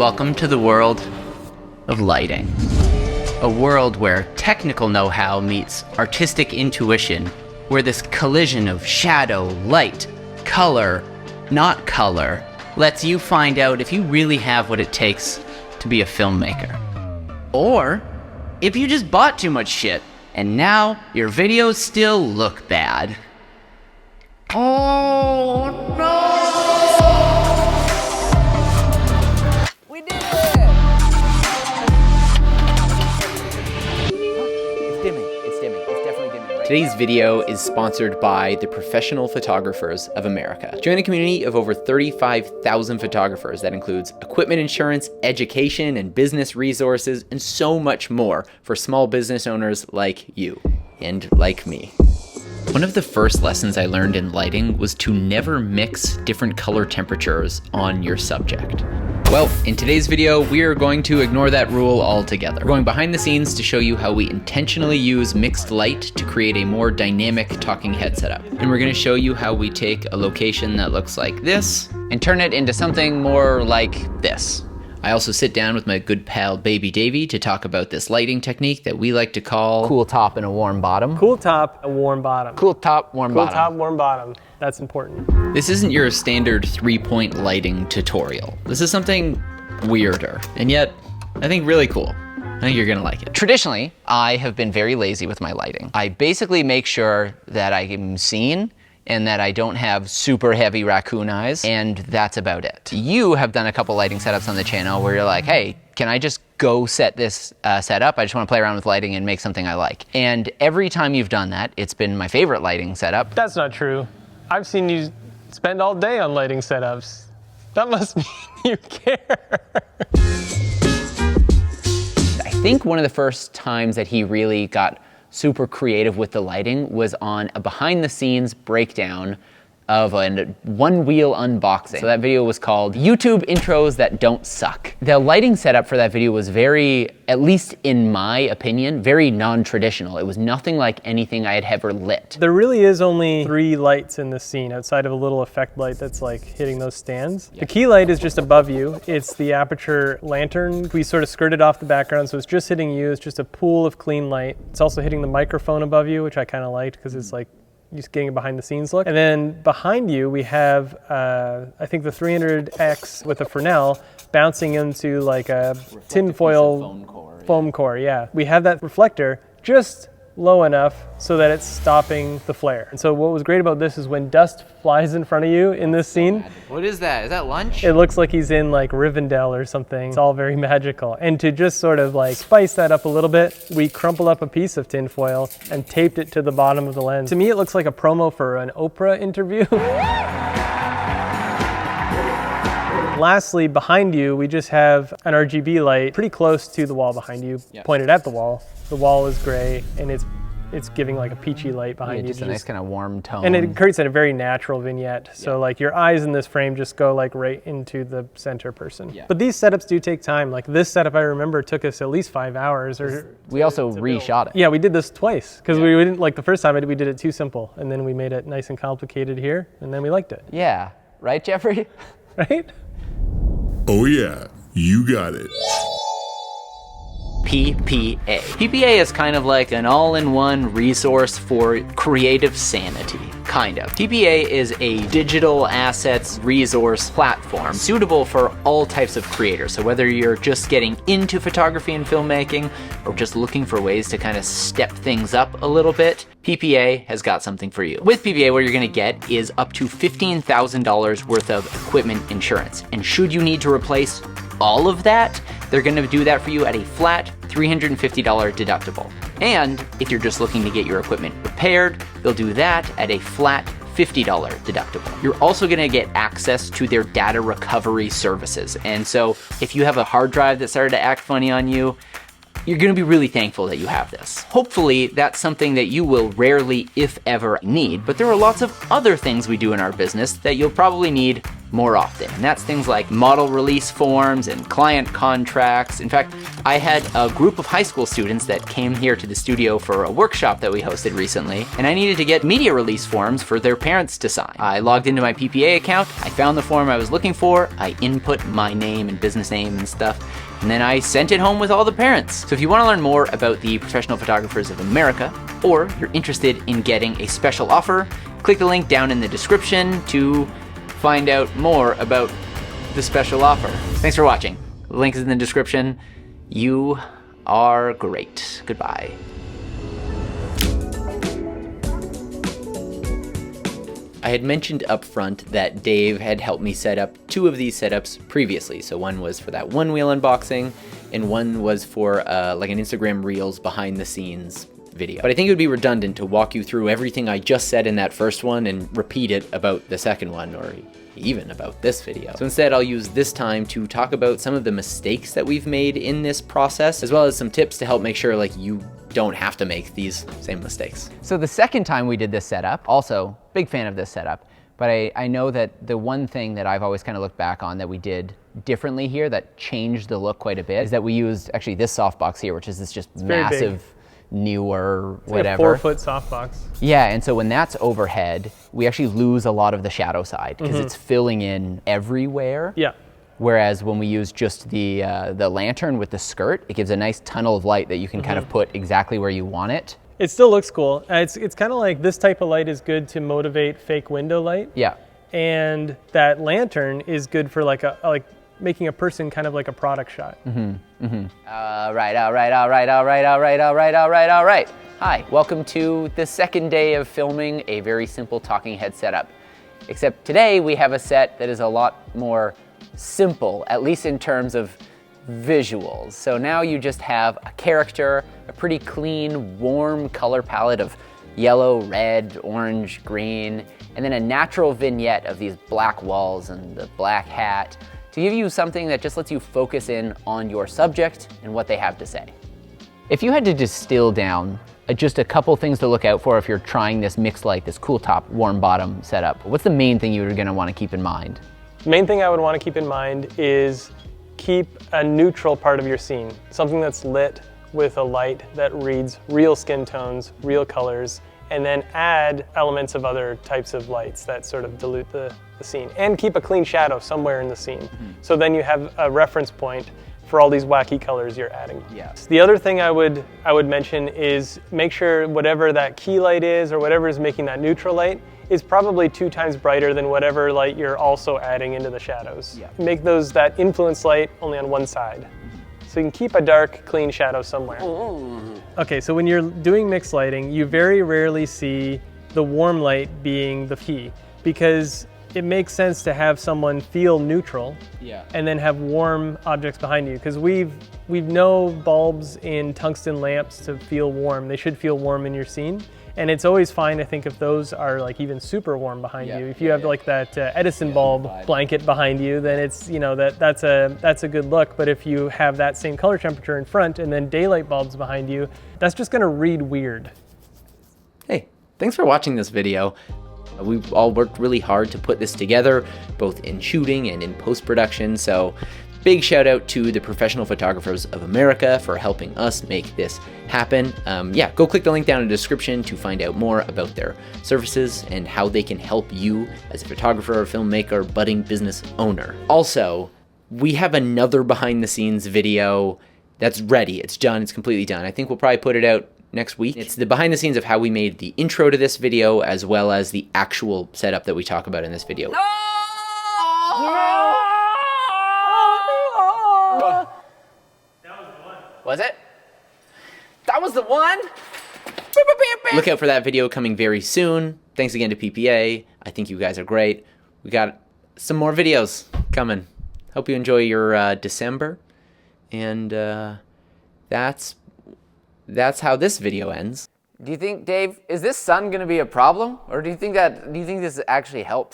Welcome to the world of lighting. A world where technical know-how meets artistic intuition, where this collision of shadow, light, color, not color, lets you find out if you really have what it takes to be a filmmaker. Or if you just bought too much shit, and now your videos still look bad. Oh no! We did it! It's dimming. It's dimming. It's definitely dimming. Right? Today's video is sponsored by the Professional Photographers of America. Join a community of over 35,000 photographers that includes equipment insurance, education and business resources, and so much more for small business owners like you and like me. One of the first lessons I learned in lighting was to never mix different color temperatures on your subject. Well, in today's video, we are going to ignore that rule altogether. We're going behind the scenes to show you how we intentionally use mixed light to create a more dynamic talking head setup. And we're gonna show you how we take a location that looks like this and turn it into something more like this. I also sit down with my good pal Baby Davey to talk about this lighting technique that we like to call cool top and a warm bottom. Cool top, a warm bottom. Cool top, warm bottom. Cool top, warm bottom. That's important. This isn't your standard 3-point lighting tutorial. This is something weirder, and yet I think really cool. I think you're gonna like it. Traditionally, I have been very lazy with my lighting. I basically make sure that I am seen and that I don't have super heavy raccoon eyes, and that's about it. You have done a couple lighting setups on the channel where you're like, hey, can I just go set this setup? I just wanna play around with lighting and make something I like. And every time you've done that, it's been my favorite lighting setup. That's not true. I've seen you spend all day on lighting setups. That must mean you care. I think one of the first times that he really got super creative with the lighting was on a behind the scenes breakdown of a one-wheel unboxing. So that video was called YouTube Intros That Don't Suck. The lighting setup for that video was very, at least in my opinion, very non-traditional. It was nothing like anything I had ever lit. There really is only 3 lights in this scene outside of a little effect light that's like hitting those stands. Yep. The key light is just above you. It's the aperture lantern. We sort of skirted off the background, so it's just hitting you. It's just a pool of clean light. It's also hitting the microphone above you, which I kind of liked because it's like just getting a behind the scenes look. And then behind you, we have, I think the 300X with a Fresnel bouncing into like a tinfoil foam core, yeah. We have that reflector just low enough so that it's stopping the flare. And so what was great about this is when dust flies in front of you in this scene. What is that? Is that lunch? It looks like he's in like Rivendell or something. It's all very magical. And to just sort of like spice that up a little bit, we crumpled up a piece of tin foil and taped it to the bottom of the lens. To me, it looks like a promo for an Oprah interview. Lastly, behind you, we just have an RGB light pretty close to the wall behind you, pointed at the wall. The wall is gray, and it's giving like a peachy light behind you. Just a nice kind of warm tone. And it creates a very natural vignette. So like your eyes in this frame just go like right into the center person. Yeah. But these setups do take time. Like this setup, I remember, took us at least 5 hours. We also reshot it. Yeah, we did this twice because we didn't like the first time we did it too simple, and then we made it nice and complicated here, and then we liked it. Yeah, right, Jeffrey? Right? Oh yeah, you got it. PPA. PPA is kind of like an all-in-one resource for creative sanity, kind of. PPA is a digital assets resource platform suitable for all types of creators. So whether you're just getting into photography and filmmaking or just looking for ways to kind of step things up a little bit, PPA has got something for you. With PPA, what you're gonna get is up to $15,000 worth of equipment insurance. And should you need to replace all of that, they're gonna do that for you at a flat $350 deductible. And if you're just looking to get your equipment repaired, they'll do that at a flat $50 deductible. You're also gonna get access to their data recovery services. And so if you have a hard drive that started to act funny on you, you're gonna be really thankful that you have this. Hopefully that's something that you will rarely, if ever, need, but there are lots of other things we do in our business that you'll probably need more often. And that's things like model release forms and client contracts. In fact, I had a group of high school students that came here to the studio for a workshop that we hosted recently, and I needed to get media release forms for their parents to sign. I logged into my PPA account, I found the form I was looking for, I input my name and business name and stuff, and then I sent it home with all the parents. So if you want to learn more about the Professional Photographers of America, or you're interested in getting a special offer, click the link down in the description to find out more about the special offer. Thanks for watching. The link is in the description. You are great. Goodbye. I had mentioned up front that Dave had helped me set up 2 of these setups previously. So one was for that one wheel unboxing, and one was for like an Instagram Reels behind the scenes video. But I think it would be redundant to walk you through everything I just said in that first one and repeat it about the second one, or even about this video. So instead, I'll use this time to talk about some of the mistakes that we've made in this process, as well as some tips to help make sure like you don't have to make these same mistakes. So the second time we did this setup, also big fan of this setup, but I know that the one thing that I've always kind of looked back on that we did differently here that changed the look quite a bit is that we used actually this softbox here, which is this just massive, newer, whatever. Like a 4-foot softbox. Yeah, and so when that's overhead, we actually lose a lot of the shadow side because it's filling in everywhere. Yeah. Whereas when we use just the lantern with the skirt, it gives a nice tunnel of light that you can kind of put exactly where you want it. It still looks cool. It's kind of like this type of light is good to motivate fake window light. Yeah. And that lantern is good for like making a person kind of like a product shot. All right. Hi, welcome to the second day of filming a very simple talking head setup. Except today we have a set that is a lot more simple, at least in terms of visuals. So now you just have a character, a pretty clean, warm color palette of yellow, red, orange, green, and then a natural vignette of these black walls and the black hat to give you something that just lets you focus in on your subject and what they have to say. If you had to distill down just a couple things to look out for if you're trying this mixed light, this cool top, warm bottom setup, what's the main thing you're gonna wanna keep in mind? The main thing I would want to keep in mind is keep a neutral part of your scene, something that's lit with a light that reads real skin tones, real colors, and then add elements of other types of lights that sort of dilute the scene. And keep a clean shadow somewhere in the scene. So then you have a reference point for all these wacky colors you're adding. Yeah. The other thing I would mention is make sure whatever that key light is or whatever is making that neutral light is probably 2 times brighter than whatever light you're also adding into the shadows. Yeah. Make that influence light only on one side. So you can keep a dark, clean shadow somewhere. Okay, so when you're doing mixed lighting, you very rarely see the warm light being the key because it makes sense to have someone feel neutral and then have warm objects behind you because we've no bulbs in tungsten lamps to feel warm. They should feel warm in your scene. And it's always fine, I think, if those are like even super warm behind you. If you have like that Edison bulb blanket behind you, then it's, you know, that's a good look. But if you have that same color temperature in front and then daylight bulbs behind you, that's just gonna read weird. Hey, thanks for watching this video. We've all worked really hard to put this together, both in shooting and in post-production, so big shout out to the Professional Photographers of America for helping us make this happen. Yeah, go click the link down in the description to find out more about their services and how they can help you as a photographer or filmmaker, budding business owner. Also, we have another behind the scenes video that's ready. It's done, it's completely done. I think we'll probably put it out next week. It's the behind the scenes of how we made the intro to this video as well as the actual setup that we talk about in this video. Was it? That was the one? Look out for that video coming very soon. Thanks again to PPA. I think you guys are great. We got some more videos coming. Hope you enjoy your December. And that's how this video ends. Do you think, Dave, is this sun gonna be a problem? Or do you think this actually helps?